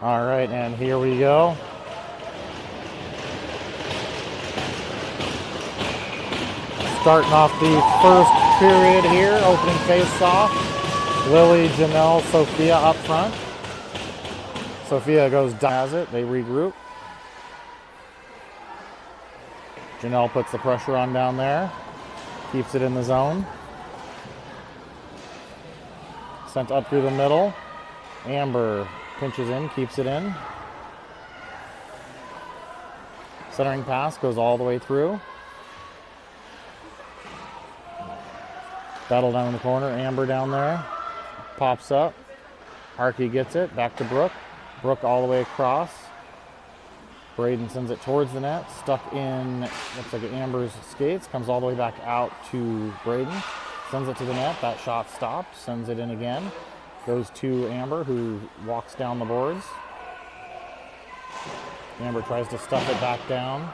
All right, and here we go. Starting off the first period here, opening face-off. Lily, Janelle, Sophia up front. Sophia goes down, has it, they regroup. Janelle puts the pressure on down there, keeps it in the zone. Sent up through the middle. Amber pinches in, keeps it in. Centering pass goes all the way through. Battle down in the corner, Amber down there. Pops up. Harkey gets it, back to Brooke. Brooke all the way across. Braden sends it towards the net, stuck in, looks like Amber's skates, comes all the way back out to Braden. Sends it to the net, that shot stopped, sends it in again. Goes to Amber, who walks down the boards. Amber tries to stuff it back down.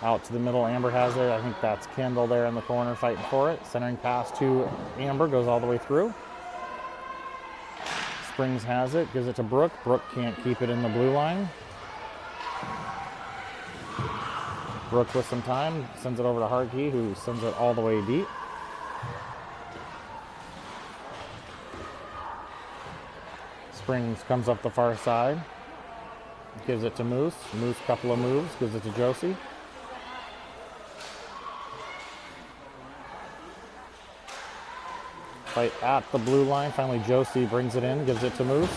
Out to the middle, Amber has it. I think that's Kendall there in the corner fighting for it. Centering pass to Amber, goes all the way through. Springs has it, gives it to Brooke. Brooke can't keep it in the blue line. Brooke with some time, sends it over to Harkey, who sends it all the way deep. Springs comes up the far side, gives it to Moose. Moose, couple of moves, gives it to Josie. Fight at the blue line. Finally, Josie brings it in, gives it to Moose.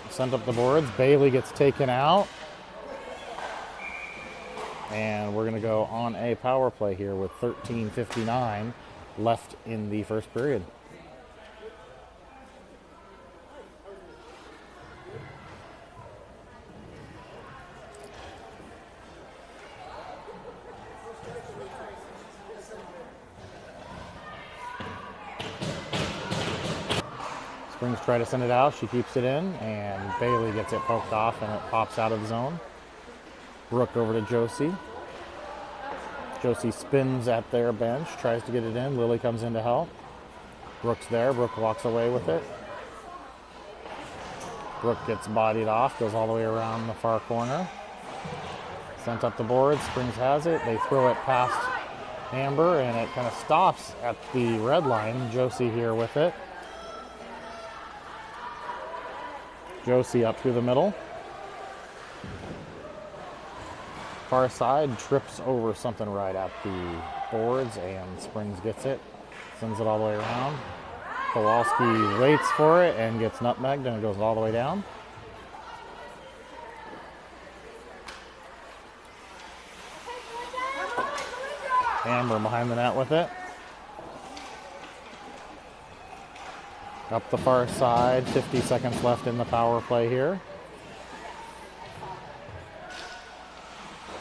Sent up the boards. Bailey gets taken out. And we're going to go on a power play here with 13:59 left in the first period. Springs try to send it out. She keeps it in, and Bailey gets it poked off, and it pops out of the zone. Brooke over to Josie. Josie spins at their bench, tries to get it in. Lily comes in to help. Brooke's there. Brooke walks away with it. Brooke gets bodied off, goes all the way around the far corner. Sent up the board. Springs has it. They throw it past Amber, and it kind of stops at the red line. Josie here with it. Josie up through the middle. Far side, trips over something right at the boards, and Springs gets it. Sends it all the way around. Kowalski waits for it and gets nutmegged, and it goes all the way down. Amber behind the net with it. Up the far side, 50 seconds left in the power play here.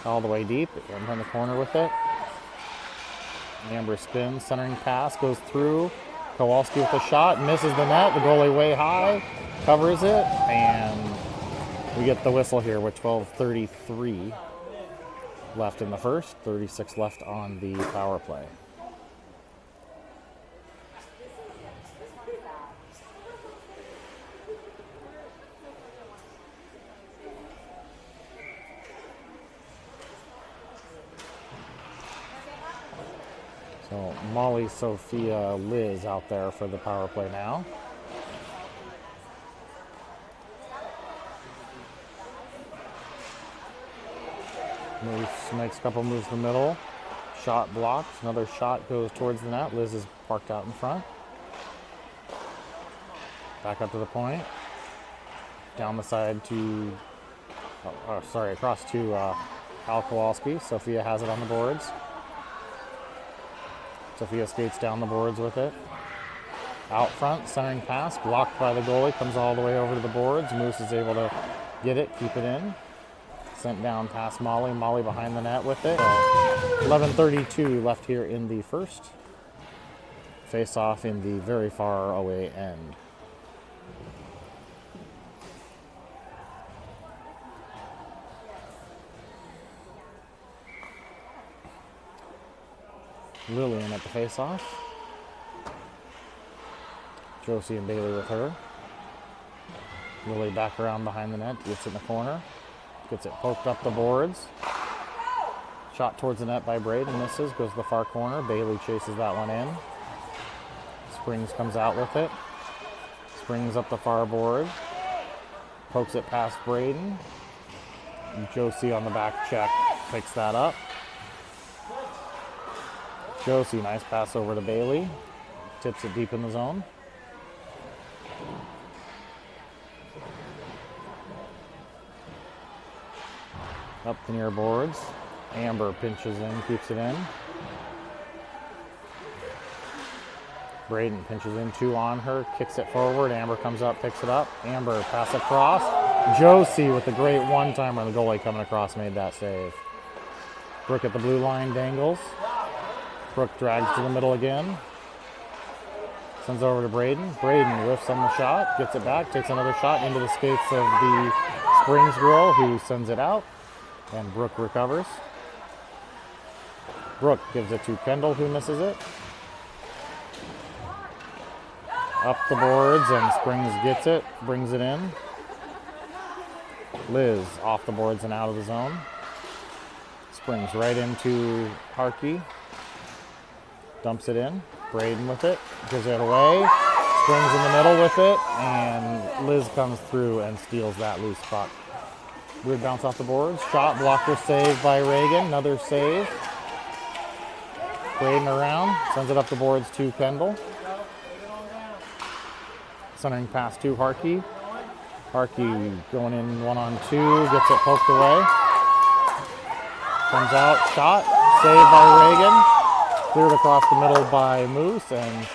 All the way deep, Amber in the corner with it. Amber spins, centering pass, goes through. Kowalski with a shot, misses the net, the goalie way high, covers it, and we get the whistle here with 12:33 left in the first, 36 left on the power play. So Molly, Sophia, Liz out there for the power play now. Moose makes a couple moves to the middle. Shot blocked. Another shot goes towards the net. Liz is parked out in front. Back up to the point. Down the side to, across to Al Kowalski. Sophia has it on the boards. Sophia skates down the boards with it. Out front, centering pass, blocked by the goalie, comes all the way over to the boards. Moose is able to get it, keep it in. Sent down past Molly. Molly behind the net with it. 11:32 left here in the first. Face off in the very far away end. Lily in at the face-off. Josie and Bailey with her. Lily back around behind the net, gets it in the corner. Gets it poked up the boards. Shot towards the net by Braden, misses, goes to the far corner. Bailey chases that one in. Springs comes out with it. Springs up the far board. Pokes it past Braden. Josie on the back check picks that up. Josie, nice pass over to Bailey. Tips it deep in the zone. Up the near boards. Amber pinches in, keeps it in. Braden pinches in, 2 on her, kicks it forward. Amber comes up, picks it up. Amber pass across. Josie with a great one-timer. The goalie coming across made that save. Brooke at the blue line, dangles. Brooke drags to the middle again. Sends it over to Braden. Braden whiffs on the shot, gets it back, takes another shot into the skates of the Springs girl, who sends it out. And Brooke recovers. Brooke gives it to Kendall, who misses it. Up the boards, and Springs gets it, brings it in. Liz off the boards and out of the zone. Springs right into Harkey. Dumps it in. Braden with it, gives it away. Springs in the middle with it, and Liz comes through and steals that loose puck. Weird bounce off the boards. Shot blocker save by Reagan. Another save. Braden around. Sends it up the boards to Kendall. Centering pass to Harkey. Harkey going in 1-on-2. Gets it poked away. Comes out. Shot. Saved by Reagan. Cleared across the middle by Moose. And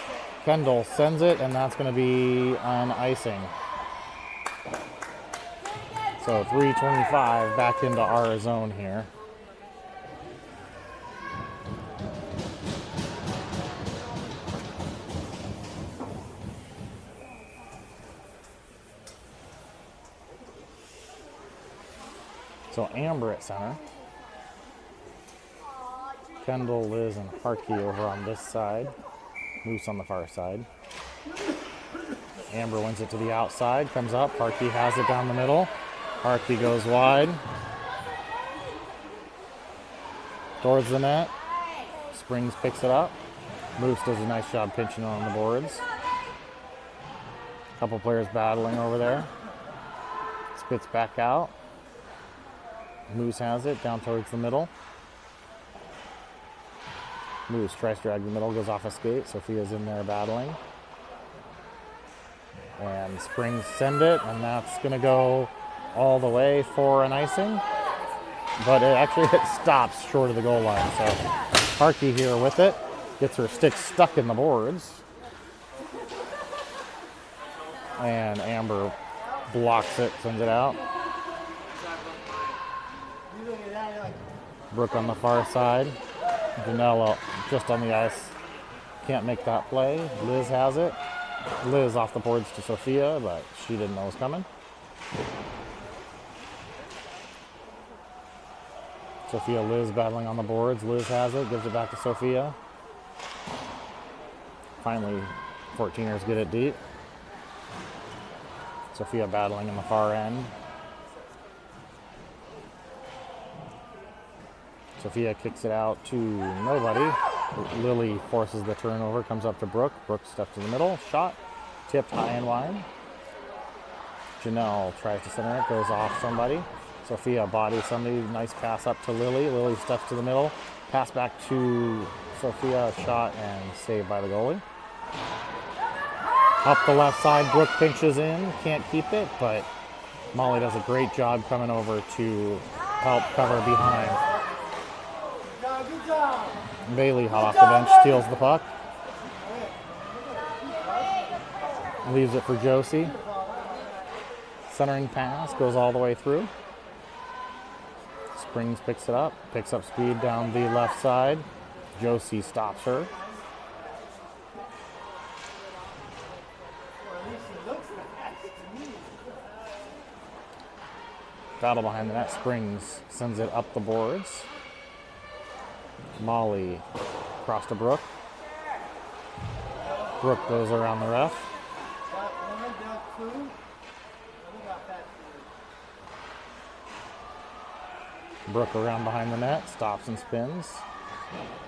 Kendall sends it. And that's going to be an icing. So 3:25 back into our zone here. So Amber at center. Kendall, Liz, and Harkey over on this side. Moose on the far side. Amber wins it to the outside, comes up. Harkey has it down the middle. Harkey goes wide. Towards the net. Springs picks it up. Moose does a nice job pinching on the boards. Couple players battling over there. Spits back out. Moose has it down towards the middle. Moose tries to drag the middle, goes off a skate. Sophia's in there battling. And Springs send it, and that's going to go all the way for an icing. But it stops short of the goal line. So Harkey here with it. Gets her stick stuck in the boards. And Amber blocks it, sends it out. Brooke on the far side. Janelle just on the ice. Can't make that play. Liz has it. Liz off the boards to Sophia, but she didn't know it was coming. Sophia, Liz battling on the boards. Liz has it, gives it back to Sophia. Finally, 14ers get it deep. Sophia battling in the far end. Sophia kicks it out to nobody. Lily forces the turnover, comes up to Brooke. Brooke steps to the middle, shot, tipped high and wide. Janelle tries to center it, goes off somebody. Sophia bodies somebody, nice pass up to Lily. Lily steps to the middle, pass back to Sophia, shot and saved by the goalie. Up the left side, Brooke pinches in, can't keep it, but Molly does a great job coming over to help cover behind. Bailey hot off the bench, steals the puck. Leaves it for Josie. Centering pass, goes all the way through. Springs picks it up, picks up speed down the left side. Josie stops her. Battle behind the net. Springs sends it up the boards. Molly Across to Brooke. Brooke goes around the ref. Brooke around behind the net, stops and spins,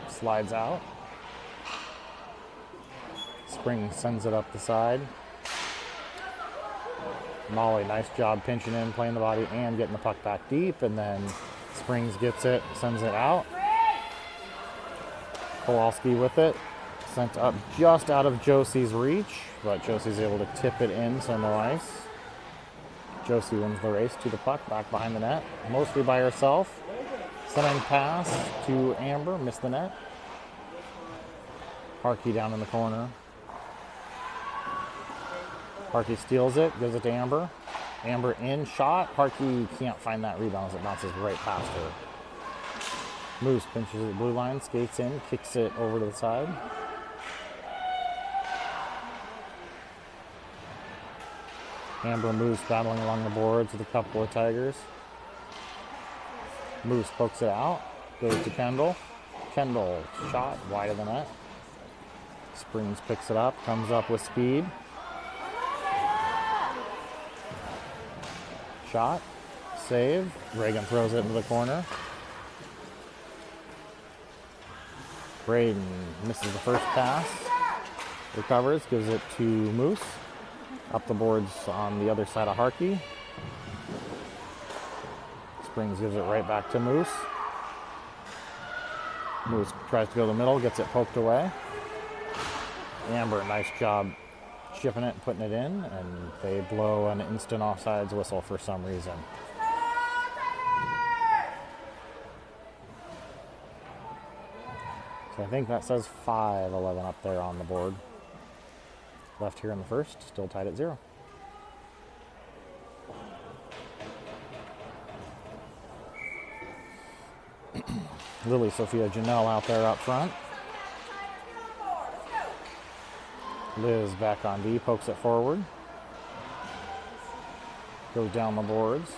slides out. Springs sends it up the side. Molly, nice job pinching in, playing the body, and getting the puck back deep, and then Springs gets it, sends it out. Kowalski with it, sent up just out of Josie's reach, but Josie's able to tip it in, so no ice. Josie wins the race to the puck, back behind the net, mostly by herself. Sending pass to Amber, missed the net. Harkey down in the corner. Harkey steals it, gives it to Amber. Amber in, shot. Harkey can't find that rebound as it bounces right past her. Moose pinches at the blue line, skates in, kicks it over to the side. Amber Moose battling along the boards with a couple of Tigers. Moose pokes it out, goes to Kendall. Kendall, shot, wide of the net. Springs picks it up, comes up with speed. Shot, save. Reagan throws it into the corner. Braden misses the first pass. Recovers, gives it to Moose. Up the boards on the other side of Harkey. Springs gives it right back to Moose. Moose tries to go to the middle, gets it poked away. Amber, nice job chipping it and putting it in, and they blow an instant offsides whistle for some reason. So I think that says 5-11 up there on the board. Left here in the first, still tied at 0. Lily Sophia Janelle out there up front. Liz back on D, pokes it forward. Goes down the boards.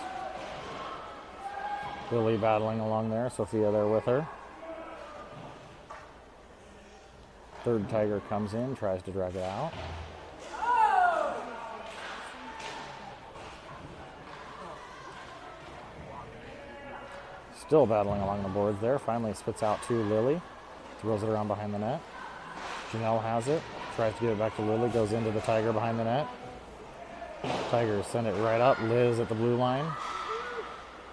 Lily battling along there, Sophia there with her. Third Tiger comes in, tries to drag it out. Still battling along the boards there. Finally spits out to Lily. Throws it around behind the net. Janelle has it. Tries to get it back to Lily. Goes into the Tiger behind the net. Tigers send it right up. Liz at the blue line.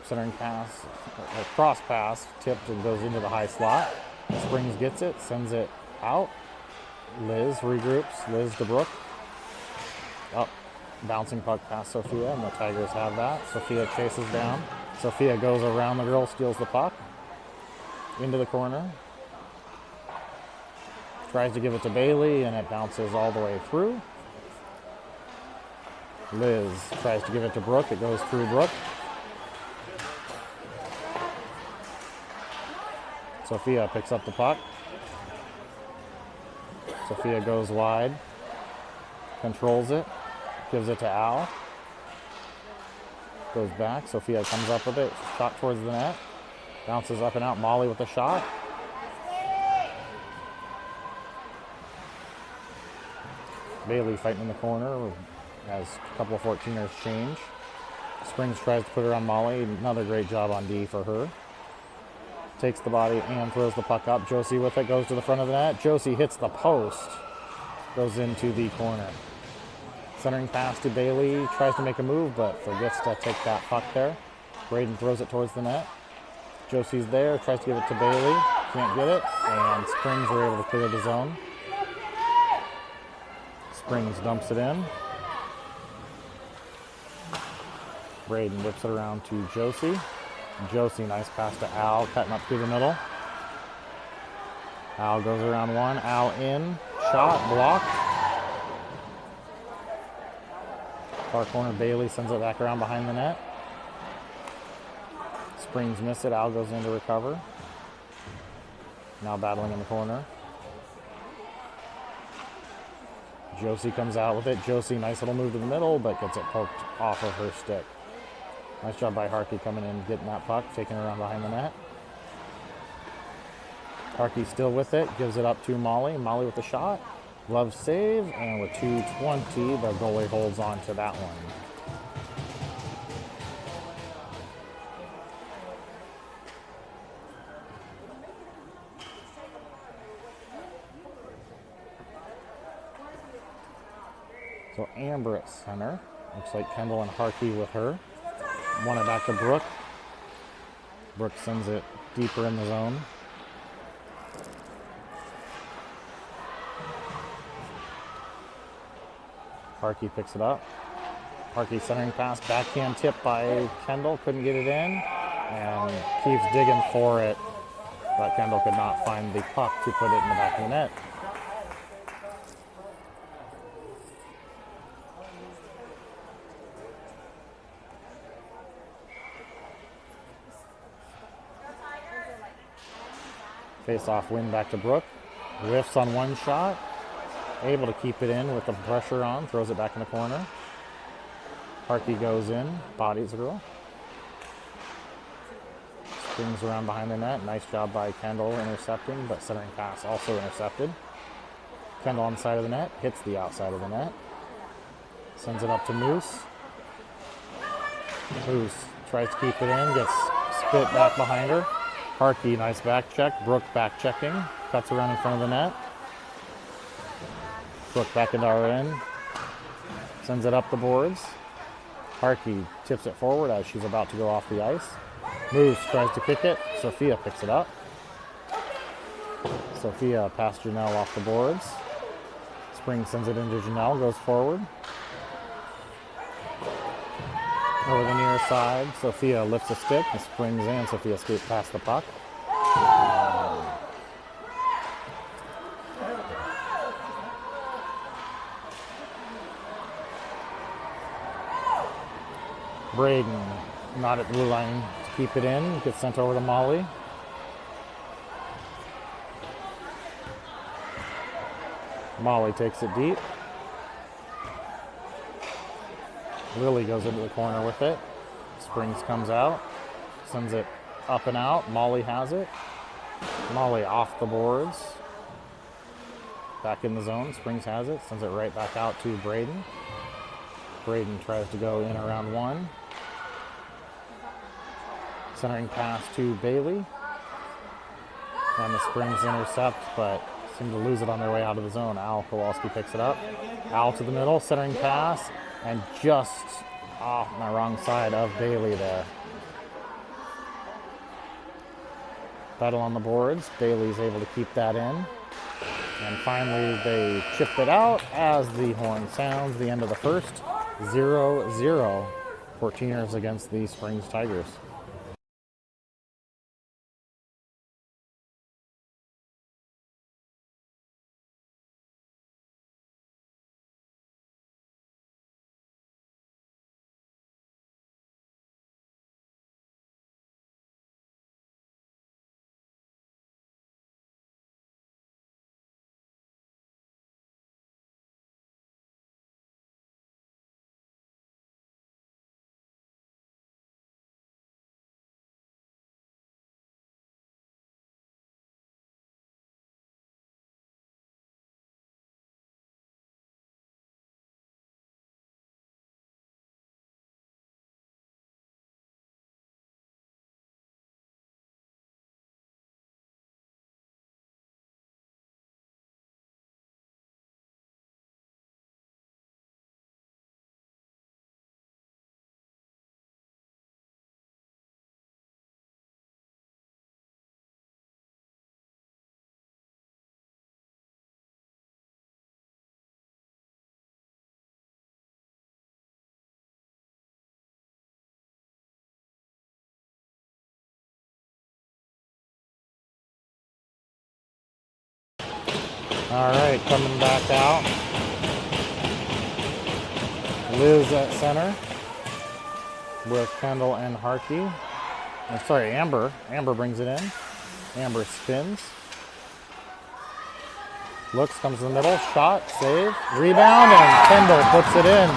Centering pass. A cross pass. Tipped and goes into the high slot. Springs gets it. Sends it out. Liz regroups. Liz to Brooke. Up. Bouncing puck past Sophia, and the Tigers have that. Sophia chases down. Sophia goes around the girl, steals the puck. Into the corner. Tries to give it to Bailey, and it bounces all the way through. Liz tries to give it to Brooke. It goes through Brooke. Sophia picks up the puck. Sophia goes wide. Controls it. Gives it to Al. Goes back. Sophia comes up with it. Shot towards the net. Bounces up and out. Molly with the shot. Bailey fighting in the corner as a couple of 14ers change. Springs tries to put her on Molly. Another great job on D for her. Takes the body and throws the puck up. Josie with it. Goes to the front of the net. Josie hits the post. Goes into the corner. Centering pass to Bailey, tries to make a move, but forgets to take that puck there. Braden throws it towards the net. Josie's there, tries to give it to Bailey, can't get it, and Springs are able to clear the zone. Springs dumps it in. Braden whips it around to Josie. Josie, nice pass to Al, cutting up through the middle. Al goes around one, Al in, shot, blocked. Far corner, Bailey sends it back around behind the net. Springs miss it. Al goes in to recover. Now battling in the corner. Josie comes out with it. Josie, nice little move to the middle, but gets it poked off of her stick. Nice job by Harkey coming in, getting that puck, taking it around behind the net. Harkey still with it, gives it up to Molly. Molly with the shot. Glove save, and with 2:20, the goalie holds on to that one. So Amber at center. Looks like Kendall and Harkey with her. Won it back to Brooke. Brooke sends it deeper in the zone. Harkey picks it up. Harkey centering pass, backhand tip by Kendall, couldn't get it in, and keeps digging for it, but Kendall could not find the puck to put it in the back of the net. Face-off win back to Brooke. Whiffs on one shot. Able to keep it in with the pressure on. Throws it back in the corner. Harkey goes in. Bodies the girl. Springs around behind the net. Nice job by Kendall intercepting, but centering pass also intercepted. Kendall on the side of the net. Hits the outside of the net. Sends it up to Moose. Moose tries to keep it in. Gets spit back behind her. Harkey, nice back check. Brooke back checking. Cuts around in front of the net. Brooke back into our end. Sends it up the boards. Harkey tips it forward as she's about to go off the ice. Moves, tries to kick it. Sophia picks it up. Sophia past Janelle off the boards. Spring sends it into Janelle, goes forward. Over the near side, Sophia lifts a stick and springs in. Sophia escapes past the puck. Braden, not at the blue line to keep it in. Gets sent over to Molly. Molly takes it deep. Lily goes into the corner with it. Springs comes out. Sends it up and out. Molly has it. Molly off the boards. Back in the zone. Springs has it. Sends it right back out to Braden. Braden tries to go in around one. Centering pass to Bailey. And the Springs intercept, but seem to lose it on their way out of the zone. Al Kowalski picks it up. Al to the middle. Centering pass. And just off my wrong side of Bailey there. Battle on the boards. Bailey's able to keep that in. And finally they chipped it out as the horn sounds. The end of the first. 0-0. 14ers against the Springs Tigers. All right, coming back out. Liz at center with Kendall and Harkey. Amber. Amber brings it in. Amber spins. Looks, comes to the middle. Shot, save, rebound, and Kendall puts it in.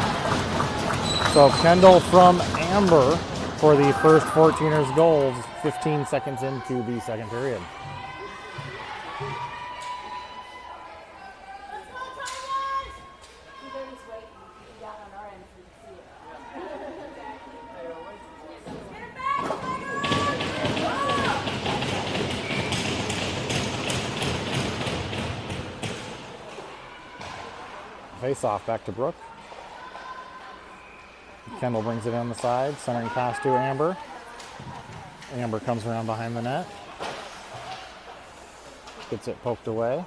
So Kendall from Amber for the first 14ers goals 15 seconds into the second period. Face off back to Brooke. Kendall brings it on the side, centering pass to Amber. Amber comes around behind the net. Gets it poked away.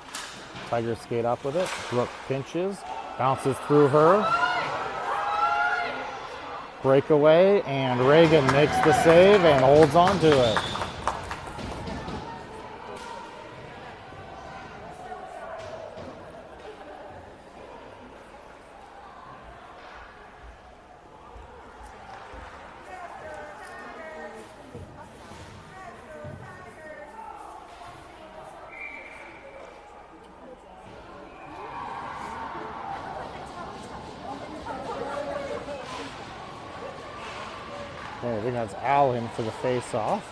Tigers skate up with it. Brooke pinches, bounces through her. Breakaway, and Reagan makes the save and holds on to it. Okay, I think that's Al in for the face-off.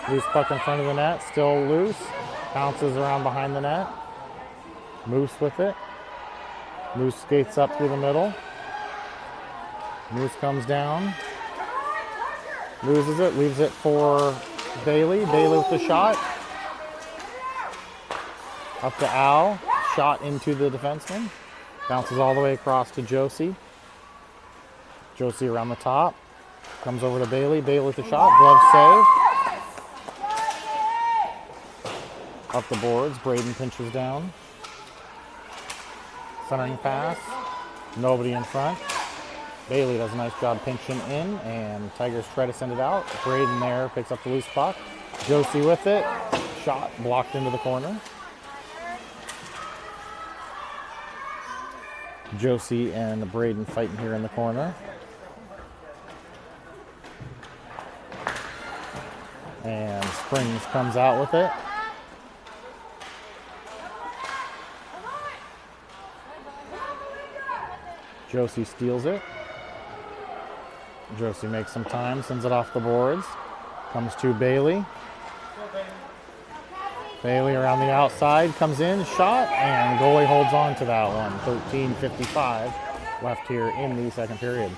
Loose puck in front of the net, still loose. Bounces around behind the net. Moose with it. Moose skates up through the middle. Moose comes down. Loses it, leaves it for Bailey. Bailey with the shot. Up to Al. Shot into the defenseman. Bounces all the way across to Josie. Josie around the top. Comes over to Bailey. Bailey with the shot. Glove save. Up the boards. Braden pinches down. Centering pass. Nobody in front. Bailey does a nice job pinching in, and Tigers try to send it out. Braden there picks up the loose puck. Josie with it. Shot blocked into the corner. Josie and Braden fighting here in the corner. And Springs comes out with it. Josie steals it. Josie makes some time, sends it off the boards. Comes to Bailey. Bailey around the outside, comes in, shot, and goalie holds on to that one. 13:55 left here in the second period.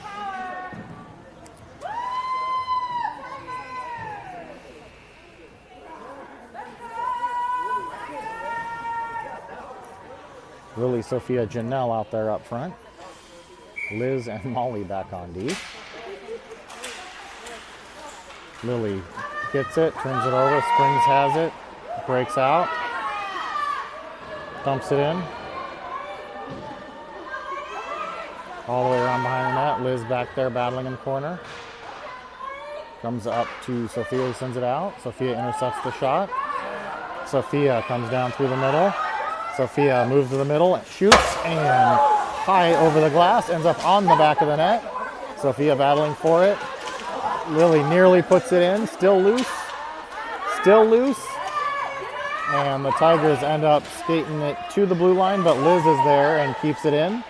Lily, Sophia, Janelle out there up front. Liz and Molly back on D. Lily gets it, turns it over, Springs has it, breaks out, dumps it in. All the way around behind the net. Liz back there battling in the corner. Comes up to Sophia, who sends it out. Sophia intercepts the shot. Sophia comes down through the middle. Sophia moves to the middle, shoots, and high over the glass, ends up on the back of the net. Sophia battling for it. Lily nearly puts it in, still loose. And the Tigers end up skating it to the blue line, but Liz is there and keeps it in.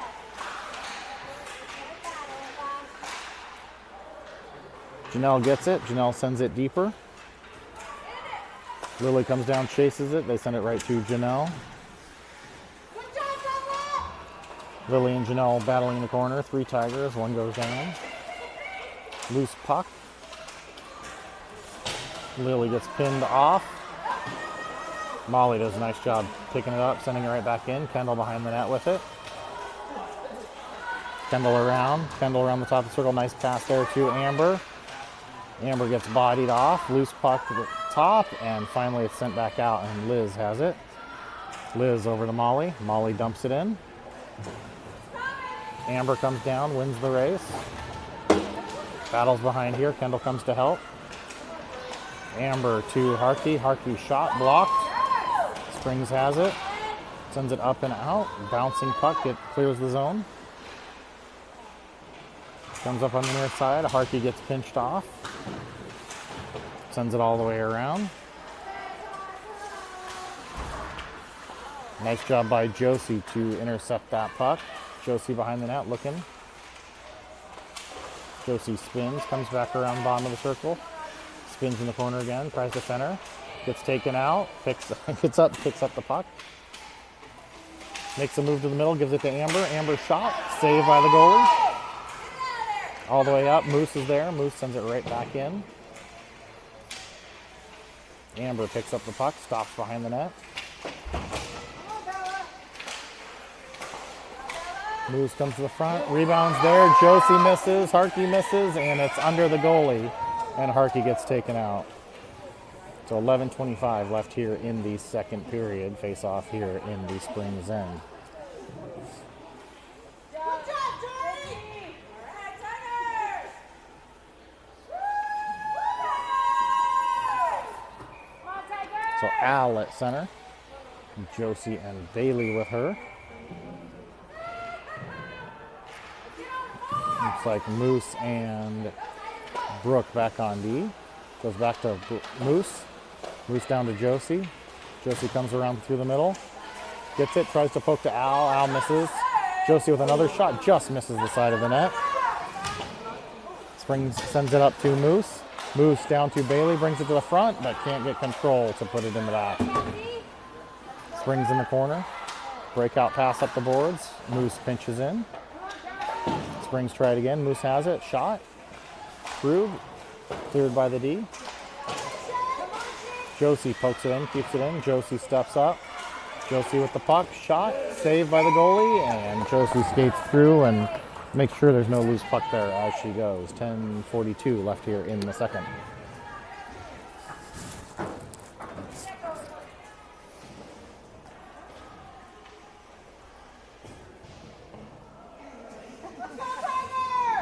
Janelle gets it, Janelle sends it deeper. Lily comes down, chases it, they send it right to Janelle. Lily and Janelle battling in the corner. 3 Tigers, 1 goes down. Loose puck. Lily gets pinned off. Molly does a nice job picking it up, sending it right back in. Kendall behind the net with it. Kendall around the top of the circle. Nice pass there to Amber. Amber gets bodied off. Loose puck to the top, and finally it's sent back out, and Liz has it. Liz over to Molly. Molly dumps it in. Amber comes down, wins the race. Battles behind here. Kendall comes to help. Amber to Harkey. Harkey shot blocked. Springs has it. Sends it up and out. Bouncing puck. It clears the zone. Comes up on the near side. Harkey gets pinched off. Sends it all the way around. Nice job by Josie to intercept that puck. Josie behind the net looking. Josie spins, comes back around the bottom of the circle. Spins in the corner again, tries to center. Gets taken out, gets up, picks up the puck. Makes a move to the middle, gives it to Amber. Amber shot, saved by the goalie. All the way up, Moose is there. Moose sends it right back in. Amber picks up the puck, stops behind the net. Moose comes to the front, rebounds there. Josie misses, Harkey misses, and it's under the goalie, and Harkey gets taken out. So 11:25 left here in the second period. Face off here in the Springs end. So Al at center. Josie and Bailey with her. Looks like Moose and Brooke back on D. Goes back to Moose. Moose down to Josie. Josie comes around through the middle. Gets it, tries to poke to Al. Al misses. Josie with another shot, just misses the side of the net. Springs sends it up to Moose. Moose down to Bailey, brings it to the front, but can't get control to put it in the back. Springs in the corner. Breakout pass up the boards. Moose pinches in. Springs try it again. Moose has it. Shot. Through. Cleared by the D. Josie pokes it in, keeps it in. Josie steps up. Josie with the puck. Shot. Saved by the goalie. And Josie skates through and makes sure there's no loose puck there as she goes. 10:42 left here in the second.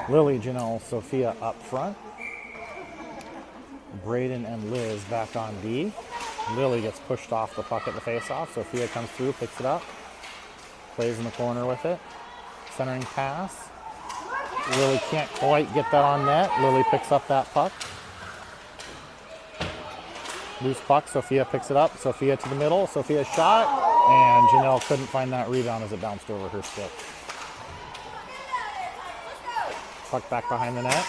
Lily, Janelle, Sophia up front. Braden and Liz back on D. Lily gets pushed off the puck at the face-off. Sophia comes through, picks it up. Plays in the corner with it. Centering pass. Lily can't quite get that on net. Lily picks up that puck. Loose puck. Sophia picks it up. Sophia to the middle. Sophia shot. And Janelle couldn't find that rebound as it bounced over her stick. Puck back behind the net.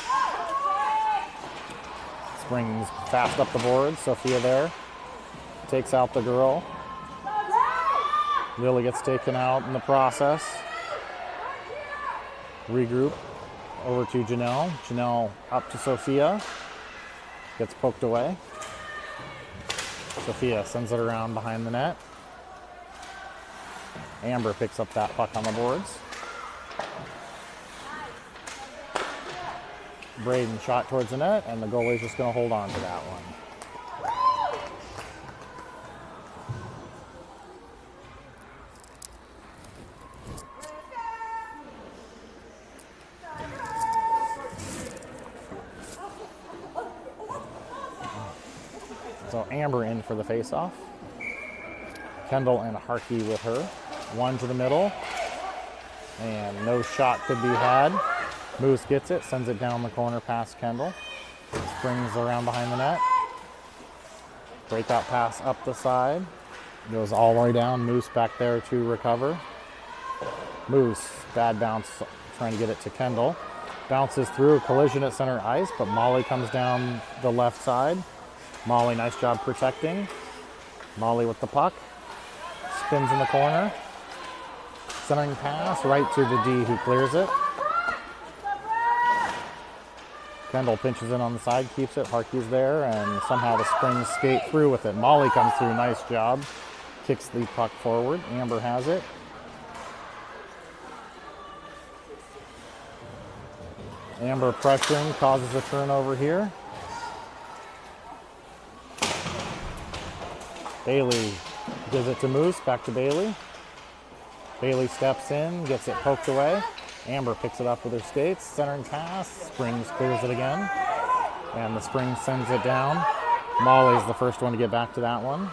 Springs fast up the board. Sophia there. Takes out the girl. Lily gets taken out in the process. Regroup. Over to Janelle. Janelle up to Sophia. Gets poked away. Sophia sends it around behind the net. Amber picks up that puck on the boards. Braden shot towards the net, and the goalie's just going to hold on to that one. So Amber in for the face-off. Kendall and Harkey with her. One to the middle, and no shot could be had. Moose gets it, sends it down the corner past Kendall. Springs around behind the net. Breakout pass up the side. Goes all the way down. Moose back there to recover. Moose, bad bounce, trying to get it to Kendall. Bounces through, collision at center ice, but Molly comes down the left side. Molly, nice job protecting. Molly with the puck. Spins in the corner. Centering pass right to the D who clears it. Kendall pinches in on the side, keeps it. Harkey's there, and somehow the Springs skate through with it. Molly comes through, nice job. Kicks the puck forward. Amber has it. Amber pressuring, causes a turnover here. Bailey gives it to Moose, back to Bailey. Bailey steps in, gets it poked away. Amber picks it up with her skates, centering pass. Springs clears it again, and the Springs sends it down. Molly's the first one to get back to that one.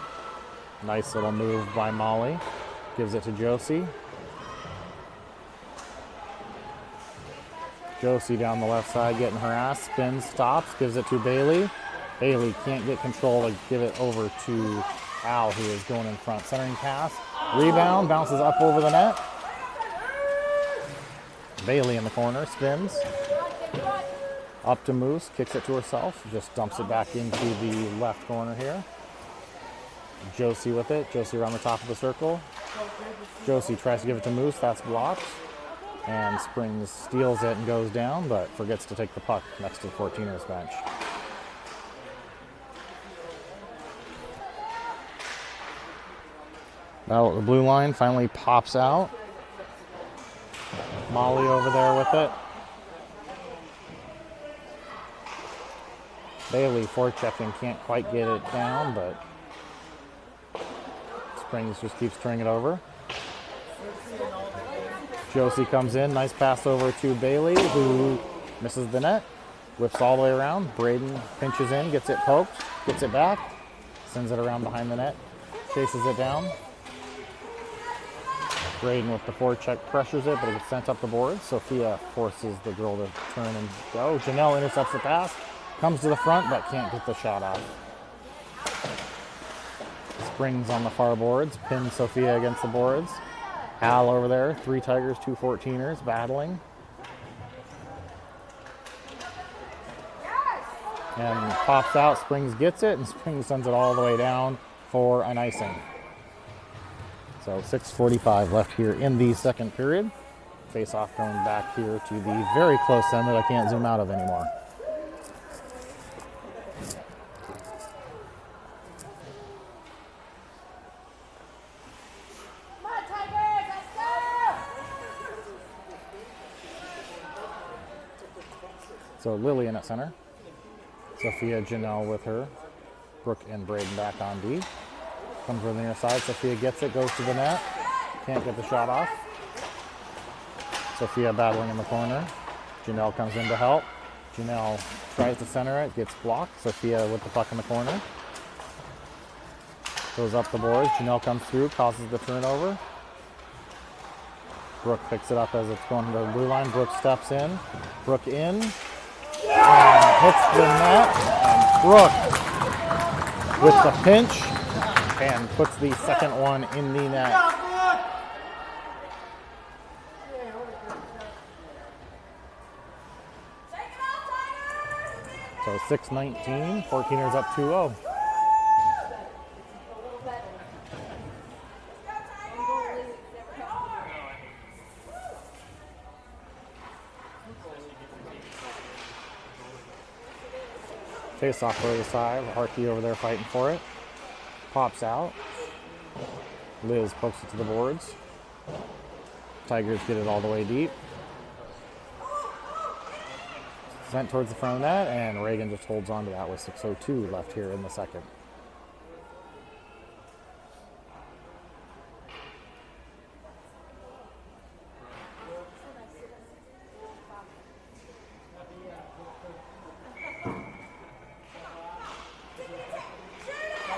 Nice little move by Molly. Gives it to Josie. Josie down the left side getting her ass, spins, stops, gives it to Bailey. Bailey can't get control to give it over to Al, who is going in front. Centering pass, rebound, bounces up over the net. Bailey in the corner, spins. Up to Moose, kicks it to herself, just dumps it back into the left corner here. Josie with it, Josie around the top of the circle. Josie tries to give it to Moose, that's blocked. And Springs steals it and goes down, but forgets to take the puck next to the 14ers bench. Now the blue line finally pops out. Molly over there with it. Bailey forechecking, can't quite get it down, but Springs just keeps turning it over. Josie comes in, nice pass over to Bailey, who misses the net. Whips all the way around. Braden pinches in, gets it poked, gets it back, sends it around behind the net, chases it down. Braden with the forecheck pressures it, but it gets sent up the board. Sophia forces the girl to turn and go. Janelle intercepts the pass, comes to the front, but can't get the shot off. Springs on the far boards, pins Sophia against the boards. Al over there, 3 Tigers, 2 14ers battling. And pops out, Springs gets it, and Springs sends it all the way down for an icing. So 6:45 left here in the second period. Face-off going back here to the very close end that I can't zoom out of anymore. So Lillian at center. Sophia, Janelle with her. Brooke and Braden back on D. Comes over the near side. Sophia gets it, goes to the net. Can't get the shot off. Sophia battling in the corner. Janelle comes in to help. Janelle tries to center it, gets blocked. Sophia with the puck in the corner. Goes up the boards. Janelle comes through, causes the turnover. Brooke picks it up as it's going to the blue line. Brooke steps in. Brooke in. And hits the net. And Brooke with the pinch. And puts the second one in the net. So 6-19, 14ers up 2-0. Face off for the side. Harkey over there fighting for it. Pops out. Liz pokes it to the boards. Tigers get it all the way deep. Sent towards the front of the net, and Reagan just holds on to that with 6:02 left here in the second.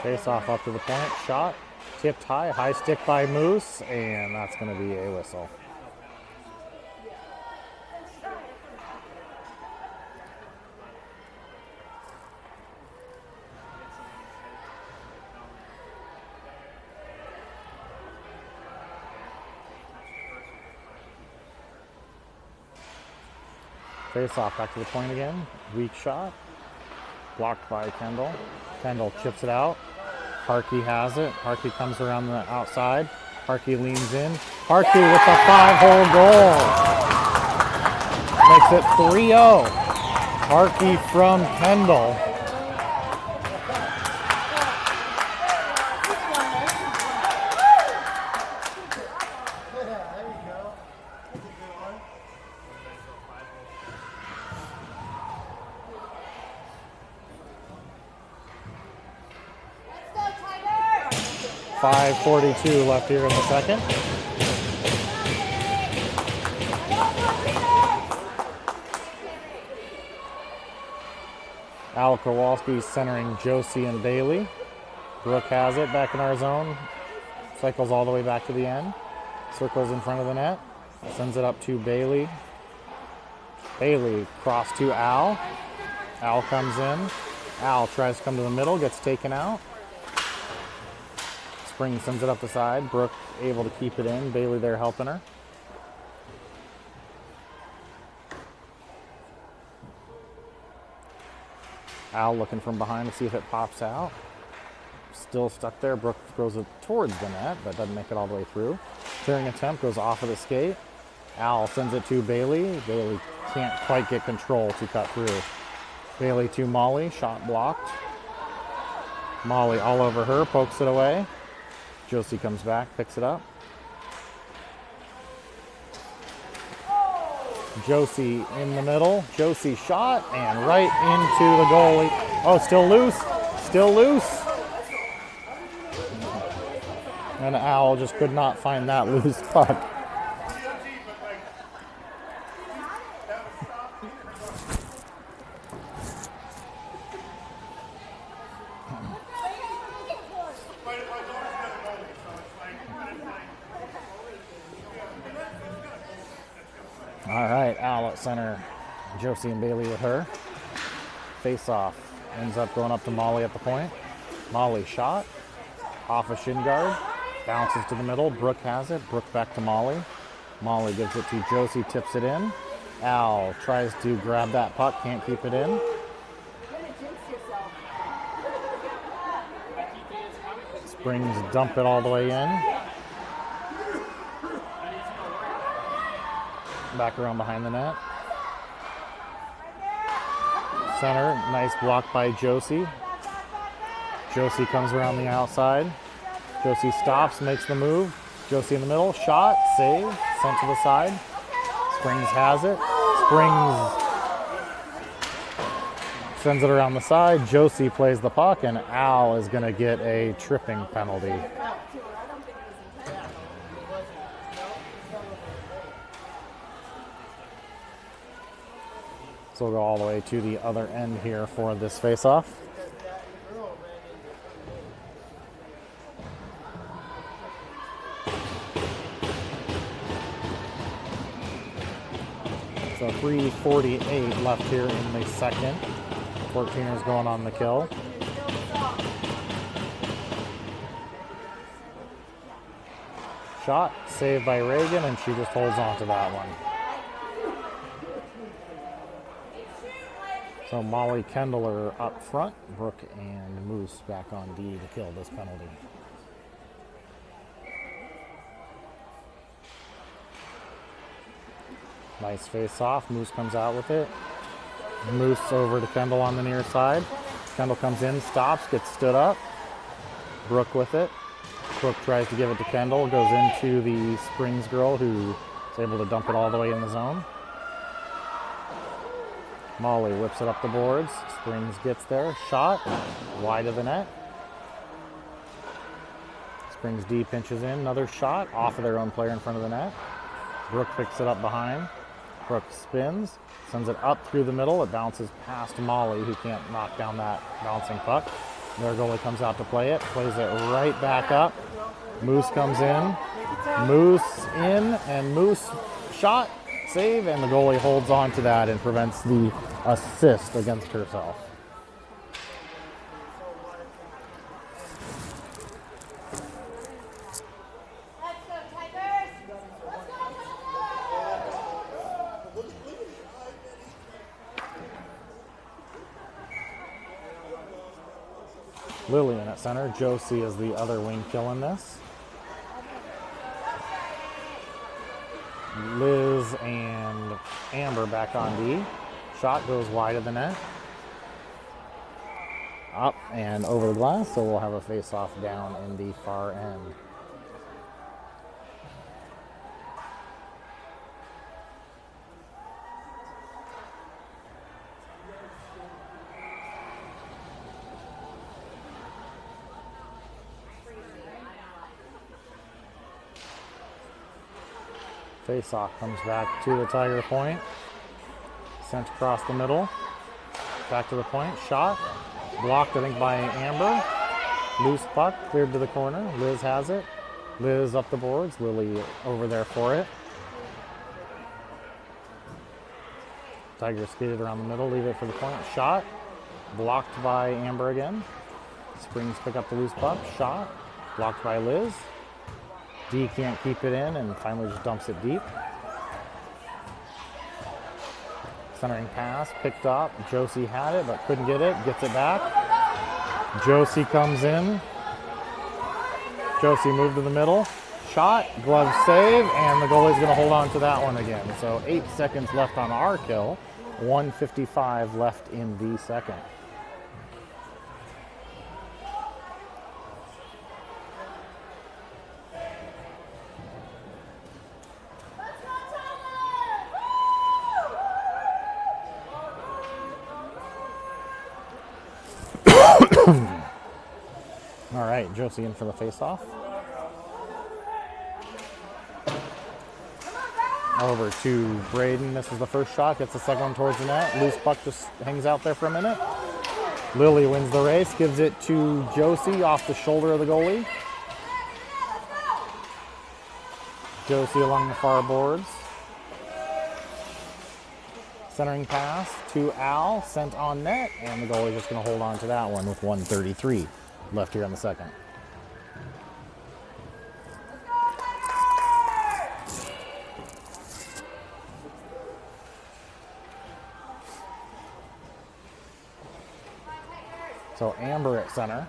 Face off up to the point, shot, tipped high stick by Moose, and that's going to be a whistle. Face off back to the point again, weak shot, blocked by Kendall. Kendall chips it out. Harkey has it. Harkey comes around the outside. Harkey leans in. Harkey with a 5-hole goal. Makes it 3-0. Harkey from Kendall. .542 left here in the second. Al Kowalski centering Josie and Bailey. Brooke has it back in our zone. Cycles all the way back to the end. Circles in front of the net. Sends it up to Bailey. Bailey cross to Al. Al comes in. Al tries to come to the middle, gets taken out. Spring sends it up the side. Brooke able to keep it in. Bailey there helping her. Al looking from behind to see if it pops out. Still stuck there. Brooke throws it towards the net, but doesn't make it all the way through. Clearing attempt goes off of the skate. Al sends it to Bailey. Bailey can't quite get control to cut through. Bailey to Molly. Shot blocked. Molly all over her. Pokes it away. Josie comes back, picks it up. Josie in the middle. Josie shot and right into the goalie. Oh, still loose. Still loose. And Al just could not find that loose puck. All right, Al at center. Josie and Bailey with her. Face off. Ends up going up to Molly at the point. Molly shot. Off a shin guard. Bounces to the middle. Brooke has it. Brooke back to Molly. Molly gives it to Josie, tips it in. Al tries to grab that puck, can't keep it in. Springs dump it all the way in. Back around behind the net. Center, nice block by Josie. Josie comes around the outside. Josie stops, makes the move. Josie in the middle, shot, save, sent to the side. Springs has it. Springs sends it around the side. Josie plays the puck, and Al is going to get a tripping penalty. So we'll go all the way to the other end here for this face-off. So 3:48 left here in the second. 14ers going on the kill. Shot, saved by Reagan, and she just holds on to that one. So Molly, Kendall are up front. Brooke and Moose back on D to kill this penalty. Nice face off. Moose comes out with it. Moose over to Kendall on the near side. Kendall comes in, stops, gets stood up. Brooke with it. Brooke tries to give it to Kendall. Goes into the Springs girl, who is able to dump it all the way in the zone. Molly whips it up the boards. Springs gets there. Shot. Wide of the net. Springs D pinches in. Another shot off of their own player in front of the net. Brooke picks it up behind. Brooke spins. Sends it up through the middle. It bounces past Molly, who can't knock down that bouncing puck. Their goalie comes out to play it. Plays it right back up. Moose comes in. Moose in. And Moose shot. Save, and the goalie holds on to that and prevents the assist against herself. Let's go, Tigers! Let's go, Lillian at center. Josie is the other wing killing this. Liz and Amber back on D. Shot goes wide of the net. Up and over the glass, so we'll have a face-off down in the far end. Face-off comes back to the Tiger point. Sent across the middle. Back to the point. Shot. Blocked, I think, by Amber. Loose puck. Cleared to the corner. Liz has it. Liz up the boards. Lily over there for it. Tiger skated around the middle. Leave it for the point. Shot. Blocked by Amber again. Springs pick up the loose puck. Shot. Blocked by Liz. D can't keep it in and finally just dumps it deep. Centering pass, picked up. Josie had it but couldn't get it. Gets it back. Josie comes in. Josie moved to the middle. Shot, glove save, and the goalie's going to hold on to that one again. So 8 seconds left on our kill. 1:55 left in the second. All right, Josie in for the face-off. Over to Braden. Misses the first shot, gets the second one towards the net. Loose puck just hangs out there for a minute. Lily wins the race, gives it to Josie off the shoulder of the goalie. Josie along the far boards. Centering pass to Al, sent on net, and the goalie just going to hold on to that one with 1:33 left here in the second. So Amber at center.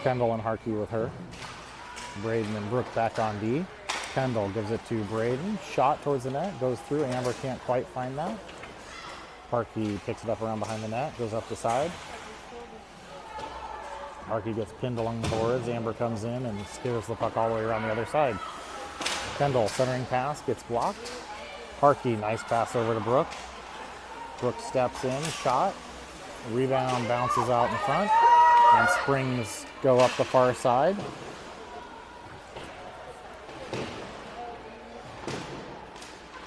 Kendall and Harkey with her. Braden and Brooke back on D. Kendall gives it to Braden. Shot towards the net. Goes through. Amber can't quite find that. Harkey picks it up around behind the net. Goes up the side. Harkey gets pinned along the boards. Amber comes in and steers the puck all the way around the other side. Kendall centering pass. Gets blocked. Harkey, nice pass over to Brooke. Brooke steps in. Shot. Rebound bounces out in front, and Springs go up the far side.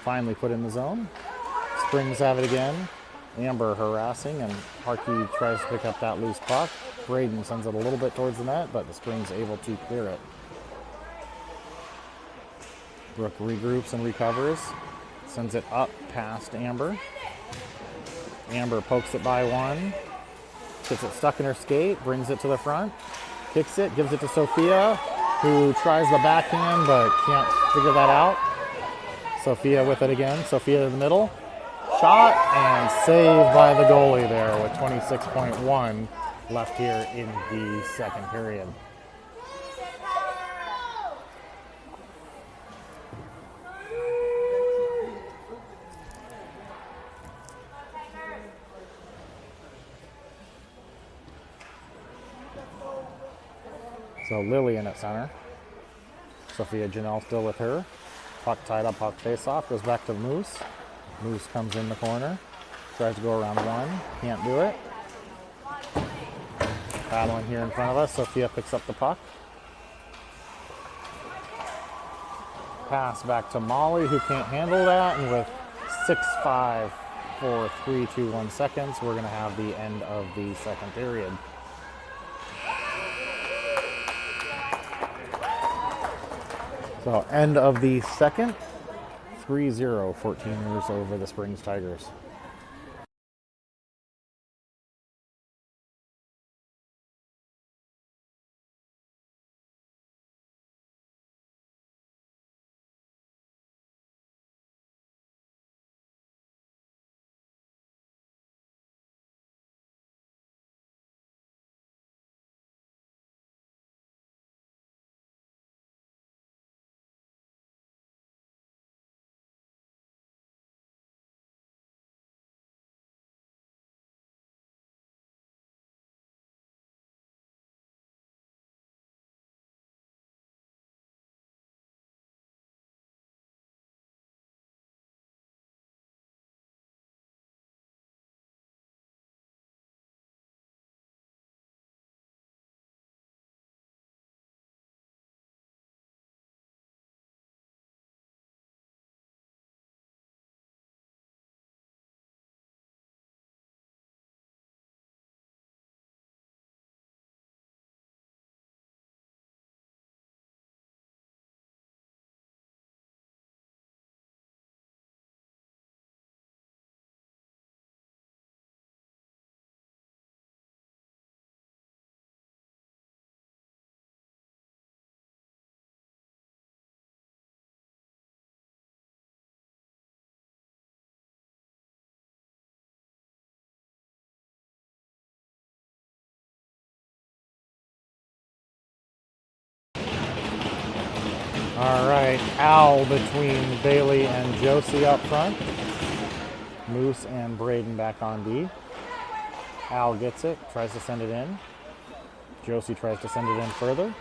Finally put in the zone. Springs have it again. Amber harassing, and Harkey tries to pick up that loose puck. Braden sends it a little bit towards the net, but the Springs able to clear it. Brooke regroups and recovers. Sends it up past Amber. Amber pokes it by one, gets it stuck in her skate, brings it to the front, kicks it, gives it to Sophia, who tries the backhand but can't figure that out. Sophia with it again. Sophia to the middle. Shot and saved by the goalie there with 26.1 left here in the second period. So Lillian at center. Sophia Janelle still with her. Puck tied up, puck face off, goes back to Moose. Moose comes in the corner, tries to go around one, can't do it. Battling here in front of us, Sophia picks up the puck. Pass back to Molly, who can't handle that, and with 6-5 for 3-2-1 seconds, we're going to have the end of the second period. So end of the second, 3-0 14ers over the Springs Tigers. All right, Al between Bailey and Josie up front. Moose and Braden back on D. Al gets it, tries to send it in. Josie tries to send it in further.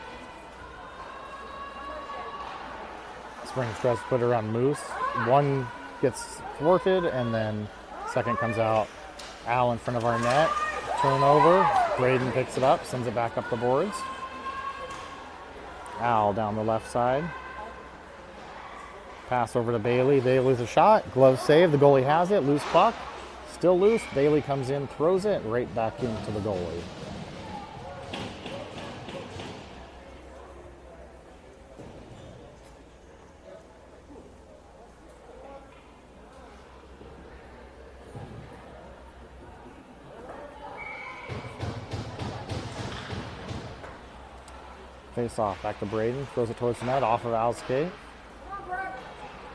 Springs tries to put it around Moose. One gets thwarted, and then second comes out. Al in front of our net. Turnover. Braden picks it up, sends it back up the boards. Al down the left side. Pass over to Bailey. Bailey's a shot. Glove save. The goalie has it. Loose puck. Still loose. Bailey comes in, throws it right back into the goalie. Face off. Back to Braden. Throws it towards the net. Off of Al's skate.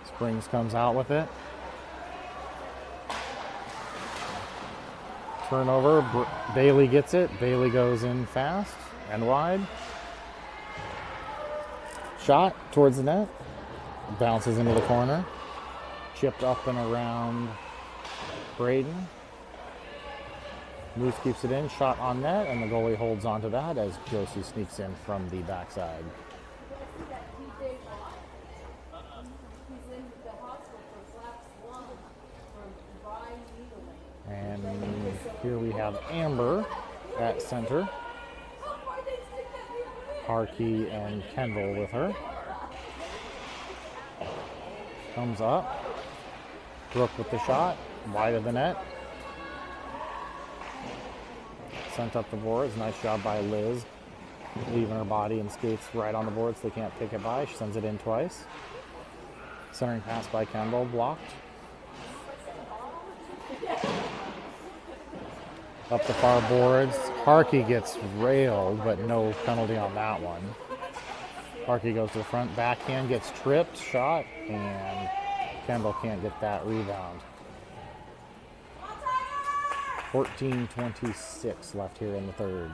Springs comes out with it. Turnover. Bailey gets it. Bailey goes in fast and wide. Shot towards the net. Bounces into the corner. Chipped up and around Braden. Moose keeps it in. Shot on net, and the goalie holds on to that as Josie sneaks in from the backside. And here we have Amber at center. Harkey and Kendall with her. Comes up. Brooke with the shot. Wide of the net. Sent up the boards. Nice job by Liz. Leaving her body and skates right on the boards. They can't pick it by. She sends it in twice. Centering pass by Kendall. Blocked. Up the far boards. Harkey gets railed, but no penalty on that one. Harkey goes to the front. Backhand gets tripped. Shot. And Kendall can't get that rebound. 14:26 left here in the third.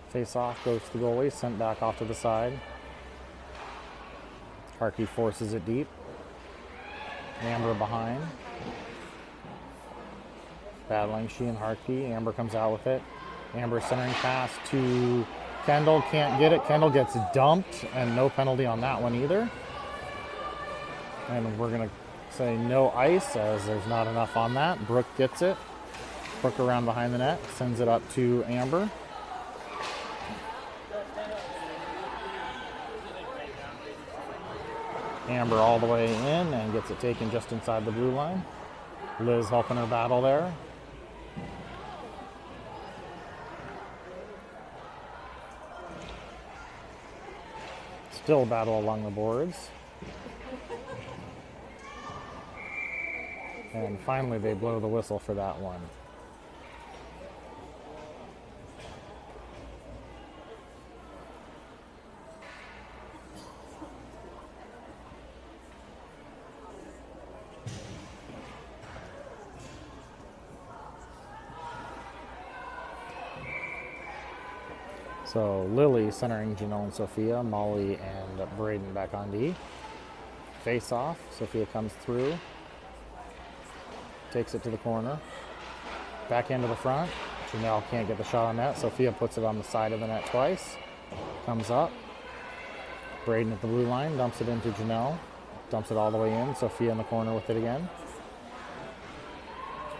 Face off goes to the goalie, sent back off to the side. Harkey forces it deep. Amber behind. Battling she and Harkey. Amber comes out with it. Amber centering pass to Kendall. Can't get it. Kendall gets dumped, and no penalty on that one either. And we're going to say no ice as there's not enough on that. Brooke gets it. Brooke around behind the net. Sends it up to Amber. Amber all the way in and gets it taken just inside the blue line. Liz helping her battle there. Still battle along the boards. And finally they blow the whistle for that one. So Lily centering Janelle and Sophia, Molly and Braden back on D. Face off, Sophia comes through, takes it to the corner, back into the front. Janelle can't get the shot on that. Sophia puts it on the side of the net twice, comes up. Braden at the blue line, dumps it into Janelle, dumps it all the way in. Sophia in the corner with it again.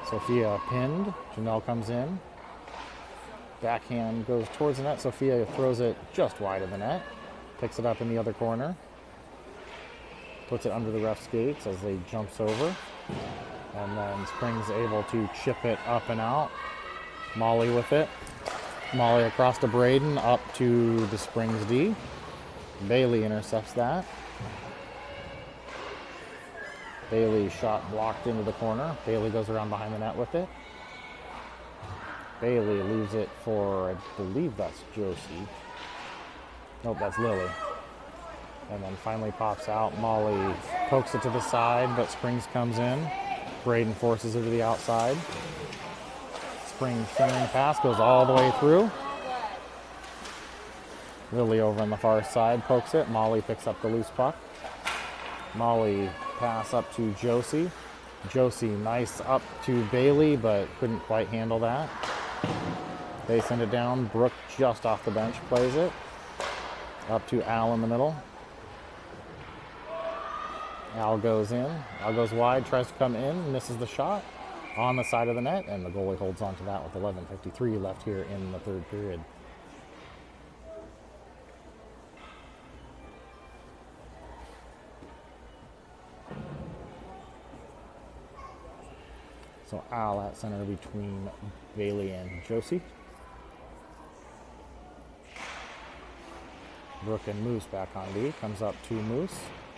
Sophia pinned, Janelle comes in. Backhand goes towards the net. Sophia throws it just wide of the net. Picks it up in the other corner. Puts it under the ref skates as they jumps over. And then Springs able to chip it up and out. Molly with it. Molly across to Braden, up to the Springs D. Bailey intercepts that. Bailey shot blocked into the corner. Bailey goes around behind the net with it. Bailey leaves it for, I believe that's Josie. Nope, that's Lily. And then finally pops out. Molly pokes it to the side, but Springs comes in. Braden forces it to the outside. Springs centering pass goes all the way through. Lily over on the far side pokes it. Molly picks up the loose puck. Molly pass up to Josie. Josie nice up to Bailey, but couldn't quite handle that. They send it down. Brooke just off the bench plays it. Up to Al in the middle. Al goes in. Al goes wide, tries to come in, misses the shot on the side of the net, and the goalie holds on to that with 11:53 left here in the third period. So Al at center between Bailey and Josie. Brooke and Moose back on D. Comes up to Moose.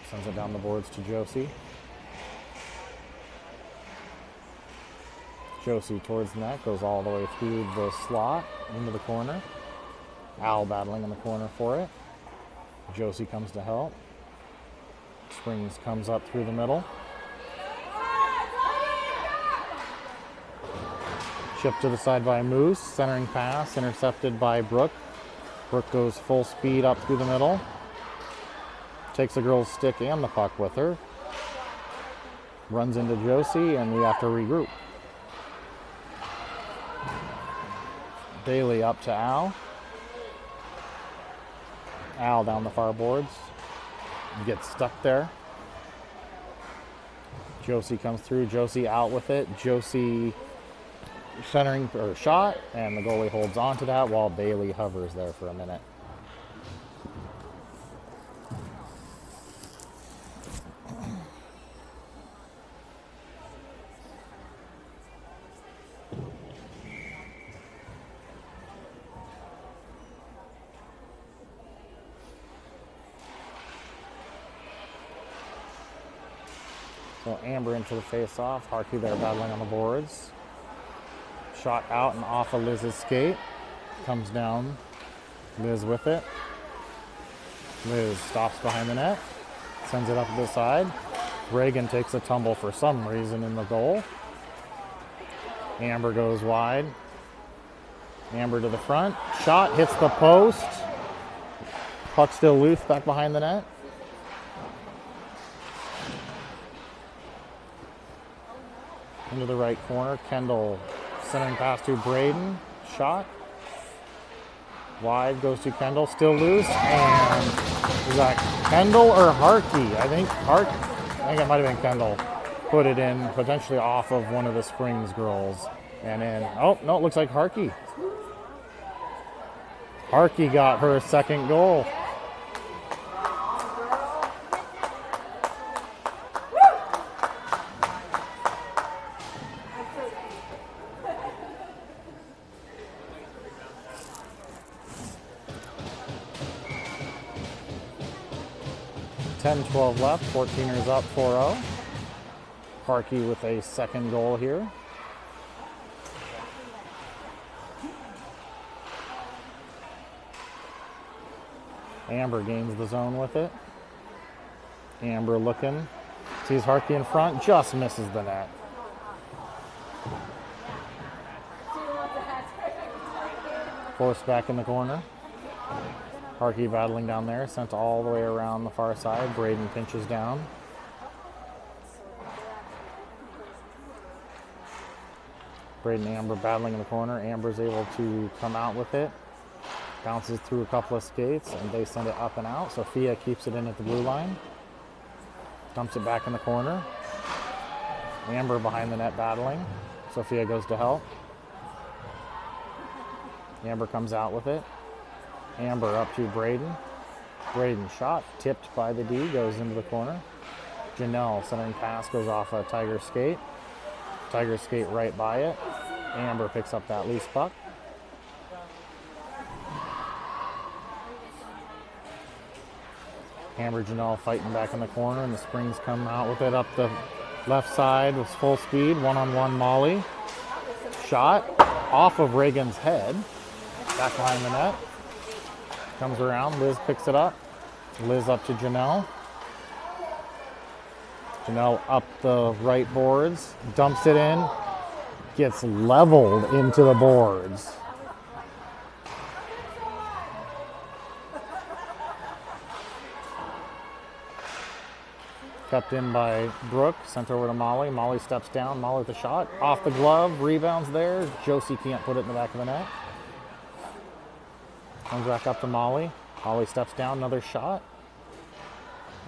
Sends it down the boards to Josie. Josie towards the net. Goes all the way through the slot into the corner. Al battling in the corner for it. Josie comes to help. Springs comes up through the middle. Chipped to the side by Moose. Centering pass. Intercepted by Brooke. Brooke goes full speed up through the middle. Takes the girl's stick and the puck with her. Runs into Josie, and we have to regroup. Bailey up to Al. Al down the far boards. Gets stuck there. Josie comes through. Josie out with it. Josie centering or shot, and the goalie holds on to that while Bailey hovers there for a minute. So Amber into the face-off. Harkey there battling on the boards. Shot out and off of Liz's skate. Comes down. Liz with it. Liz stops behind the net. Sends it up to the side. Reagan takes a tumble for some reason in the goal. Amber goes wide. Amber to the front. Shot hits the post. Puck still loose back behind the net. Into the right corner. Kendall centering pass to Braden. Shot. Wide goes to Kendall. Still loose. And is that Kendall or Harkey? I think it might have been Kendall. Put it in potentially off of one of the Springs girls. And in. Oh, no, it looks like Harkey. Harkey got her second goal. .12 left, 14ers up 4-0. Harkey with a second goal here. Amber gains the zone with it. Amber looking, sees Harkey in front, just misses the net. Forced back in the corner. Harkey battling down there, sent all the way around the far side. Braden pinches down. Braden and Amber battling in the corner. Amber's able to come out with it. Bounces through a couple of skates, and they send it up and out. Sophia keeps it in at the blue line. Dumps it back in the corner. Amber behind the net battling. Sophia goes to help. Amber comes out with it. Amber up to Braden. Braden shot, tipped by the D, goes into the corner. Janelle centering pass goes off a Tiger skate. Tiger skate right by it. Amber picks up that loose puck. Amber Janelle fighting back in the corner, and the Springs come out with it up the left side with full speed. One-on-one Molly. Shot off of Reagan's head. Back behind the net. Comes around, Liz picks it up. Liz up to Janelle. Janelle up the right boards, dumps it in, gets leveled into the boards. Kept in by Brooke, sent over to Molly. Molly steps down, Molly with the shot. Off the glove, rebounds there. Josie can't put it in the back of the net. Comes back up to Molly. Molly steps down, another shot.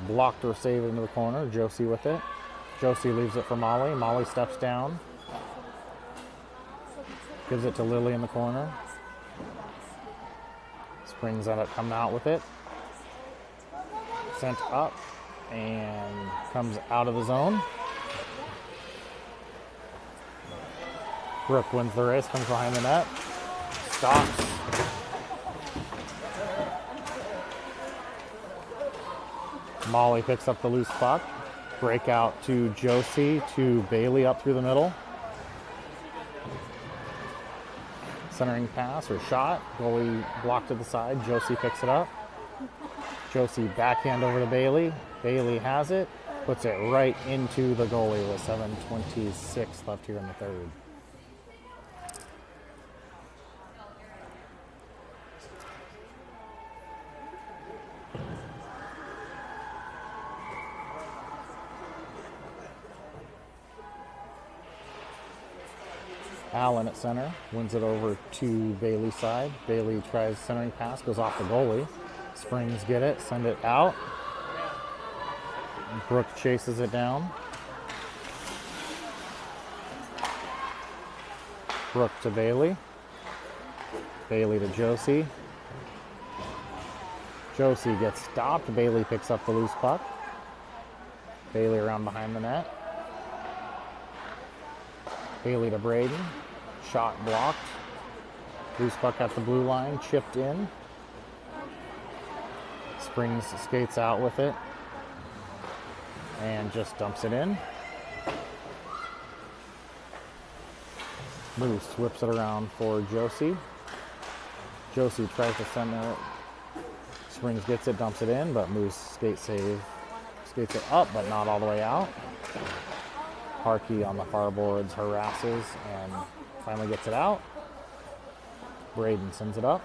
Blocked or saved into the corner. Josie with it. Josie leaves it for Molly. Molly steps down. Gives it to Lily in the corner. Springs end up coming out with it. Sent up and comes out of the zone. Brooke wins the race, comes behind the net. Stops. Molly picks up the loose puck. Breakout to Josie, to Bailey up through the middle. Centering pass or shot. Goalie blocked to the side. Josie picks it up. Josie backhand over to Bailey. Bailey has it. Puts it right into the goalie with 7:26 left here in the third. Allen at center, wins it over to Bailey's side. Bailey tries centering pass, goes off the goalie. Springs get it, send it out. Brooke chases it down. Brooke to Bailey. Bailey to Josie. Josie gets stopped. Bailey picks up the loose puck. Bailey around behind the net. Bailey to Braden. Shot blocked. Loose puck at the blue line, chipped in. Springs skates out with it and just dumps it in. Moose whips it around for Josie. Josie tries to send it. Springs gets it, dumps it in, but Moose skates it up, but not all the way out. Harkey on the far boards harasses and finally gets it out. Braden sends it up.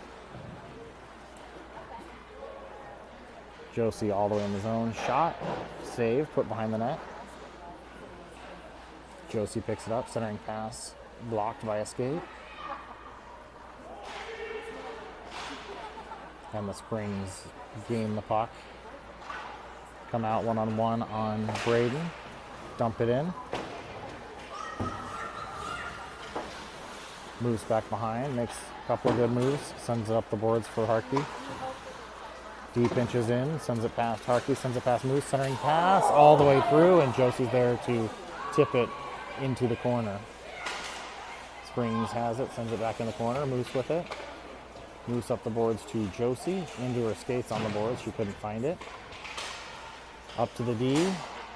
Josie all the way in the zone. Shot. Save. Put behind the net. Josie picks it up. Centering pass. Blocked by a skate. And the Springs gain the puck. Come out one-on-one on Braden. Dump it in. Moves back behind. Makes a couple of good moves. Sends it up the boards for Harkey. Deep inches in, sends it past Harkey, sends it past Moose, centering pass all the way through, and Josie's there to tip it into the corner. Springs has it, sends it back in the corner, Moose with it. Moose up the boards to Josie, into her skates on the boards, she couldn't find it. Up to the D,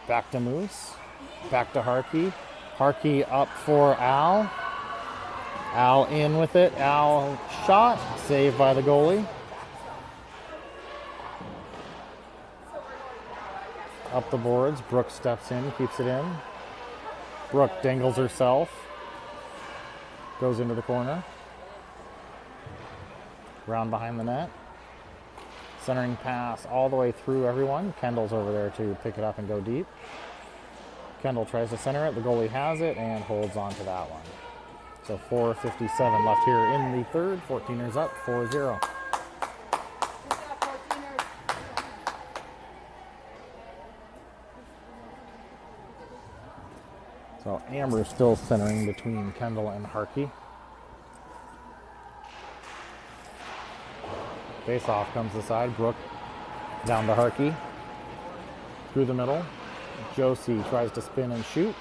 back to Moose, back to Harkey. Harkey up for Al. Al in with it, Al shot, saved by the goalie. Up the boards, Brooke steps in, keeps it in. Brooke dangles herself, goes into the corner. Round behind the net. Centering pass all the way through everyone. Kendall's over there to pick it up and go deep. Kendall tries to center it, the goalie has it and holds on to that one. So 4:57 left here in the third. 14ers up 4-0. So Amber still centering between Kendall and Harkey. Face off comes the side. Brooke down to Harkey. Through the middle. Josie tries to spin and shoot.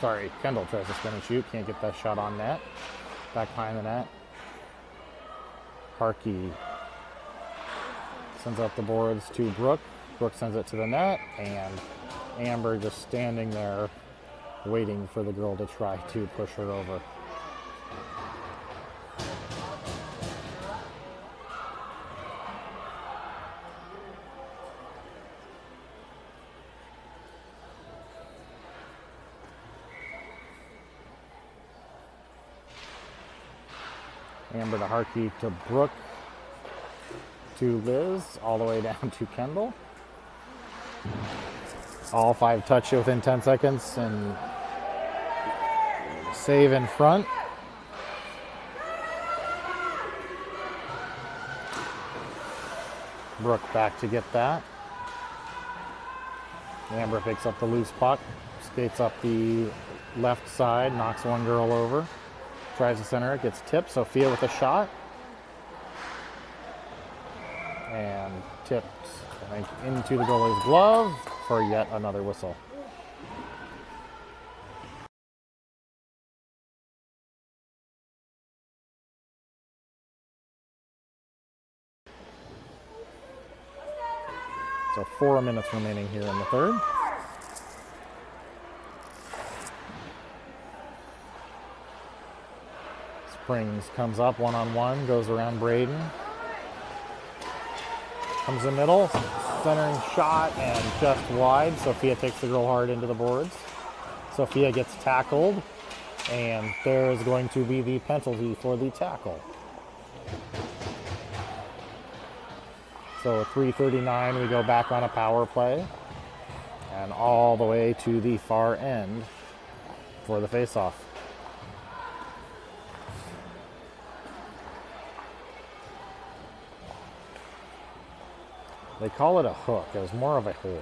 Sorry, Kendall tries to spin and shoot. Can't get that shot on net. Back behind the net. Harkey sends out the boards to Brooke. Brooke sends it to the net. And Amber just standing there waiting for the girl to try to push her over. Amber to Harkey to Brooke to Liz, all the way down to Kendall. All five touch it within 10 seconds and save in front. Brooke back to get that. Amber picks up the loose puck, skates up the left side, knocks one girl over, tries to center it, gets tipped. Sophia with a shot. And tipped, I think, into the goalie's glove for yet another whistle. So 4 minutes remaining here in the third. Springs comes up one-on-one, goes around Braden. Comes in the middle, centering shot, and just wide. Sophia takes the girl hard into the boards. Sophia gets tackled, and there's going to be the penalty for the tackle. So at 3:39, we go back on a power play, and all the way to the far end for the faceoff. They call it a hook. It was more of a hold.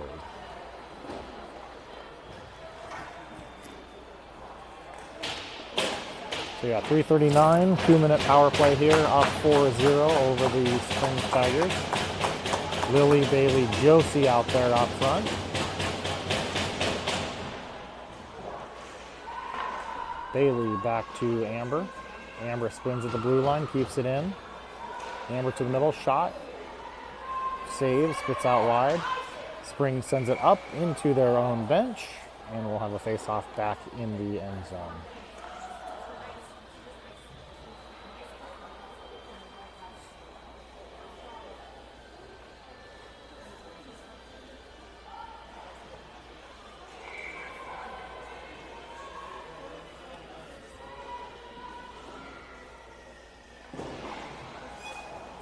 So yeah, 3:39, 2-minute power play here, up 4-0 over the Springs Tigers. Lily, Bailey, Josie out there up front. Bailey back to Amber. Amber spins at the blue line, keeps it in. Amber to the middle, shot. Saves, spits out wide. Springs sends it up into their own bench, and we'll have a face-off back in the end zone.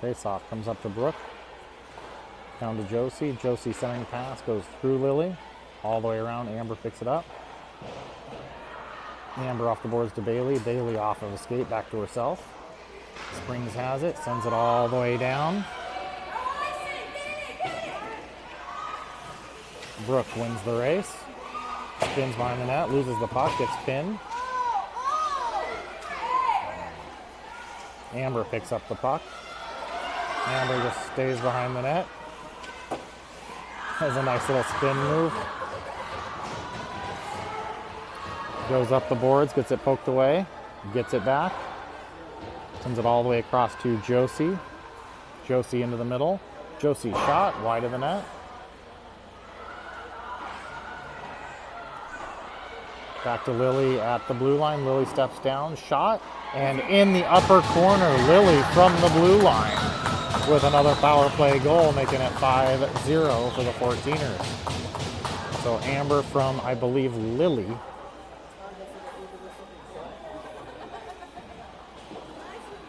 Face-off comes up to Brooke. Down to Josie. Josie centering pass goes through Lily. All the way around. Amber picks it up. Amber off the boards to Bailey. Bailey off of a skate back to herself. Springs has it. Sends it all the way down. Brooke wins the race. Spins behind the net. Loses the puck. Gets pinned. Amber picks up the puck. Amber just stays behind the net. Has a nice little spin move. Goes up the boards, gets it poked away, gets it back. Sends it all the way across to Josie. Josie into the middle. Josie shot, wide of the net. Back to Lily at the blue line. Lily steps down, shot, and in the upper corner, Lily from the blue line with another power play goal, making it 5-0 for the 14ers. So Amber from, I believe, Lily.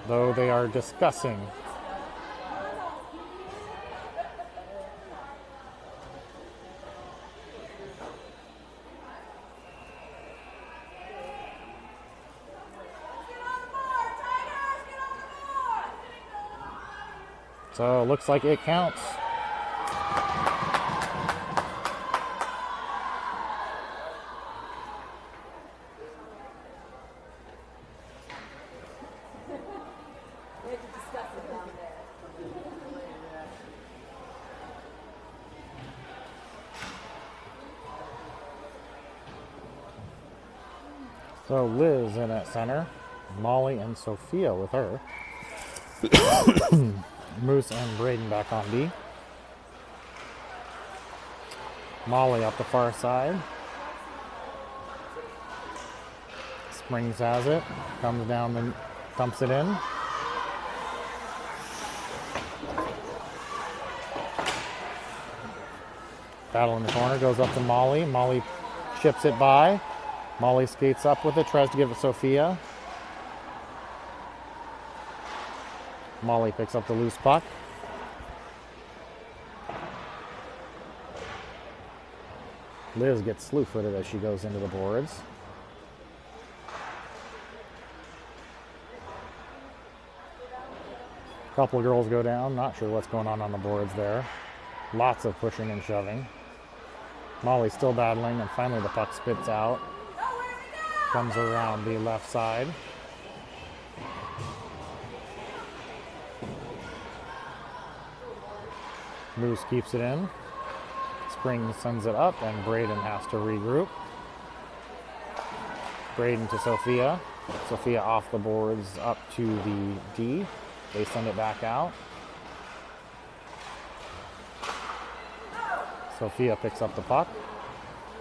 Though they are discussing so it looks like it counts. So Liz in at center, Molly and Sophia with her. Moose and Braden back on D. Molly up the far side. Springs has it. Comes down and dumps it in. Battle in the corner. Goes up to Molly. Molly chips it by. Molly skates up with it. Tries to give it to Sophia. Molly picks up the loose puck. Liz gets slew-footed as she goes into the boards. Couple girls go down. Not sure what's going on the boards there. Lots of pushing and shoving. Molly's still battling, and finally the puck spits out. Comes around the left side. Moose keeps it in. Spring sends it up, and Braden has to regroup. Braden to Sophia. Sophia off the boards up to the D. They send it back out. Sophia picks up the puck.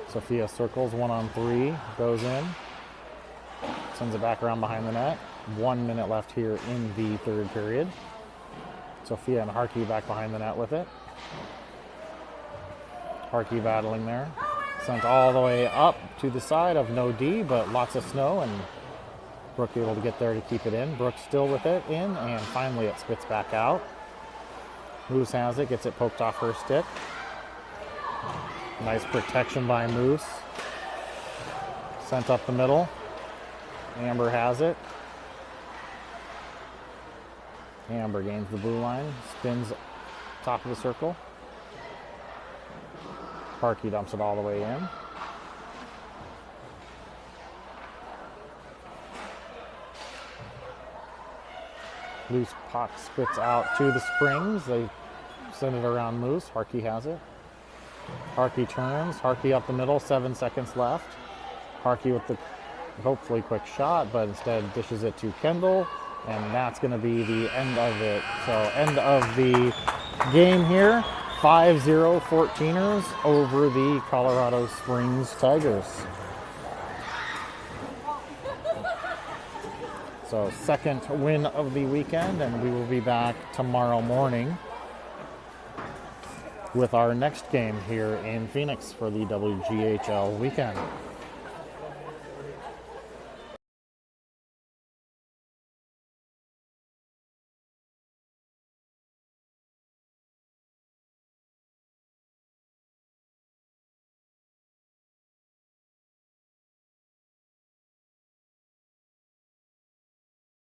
Sophia circles 1-on-3, goes in, sends it back around behind the net. 1 minute left here in the third period. Sophia and Harkey back behind the net with it. Harkey battling there. Sent all the way up to the side of no D, but lots of snow, and Brooke able to get there to keep it in. Brooke still with it in, and finally it spits back out. Moose has it, gets it poked off her stick. Nice protection by Moose. Sent up the middle. Amber has it. Amber gains the blue line, spins top of the circle. Harkey dumps it all the way in. Loose puck spits out to the Springs. They send it around Moose. Harkey has it. Harkey turns. Harkey up the middle. 7 seconds left. Harkey with the hopefully quick shot, but instead dishes it to Kendall, and that's going to be the end of it. So end of the game here. 5-0 14ers over the Colorado Springs Tigers. So second win of the weekend, and we will be back tomorrow morning with our next game here in Phoenix for the WGHL weekend.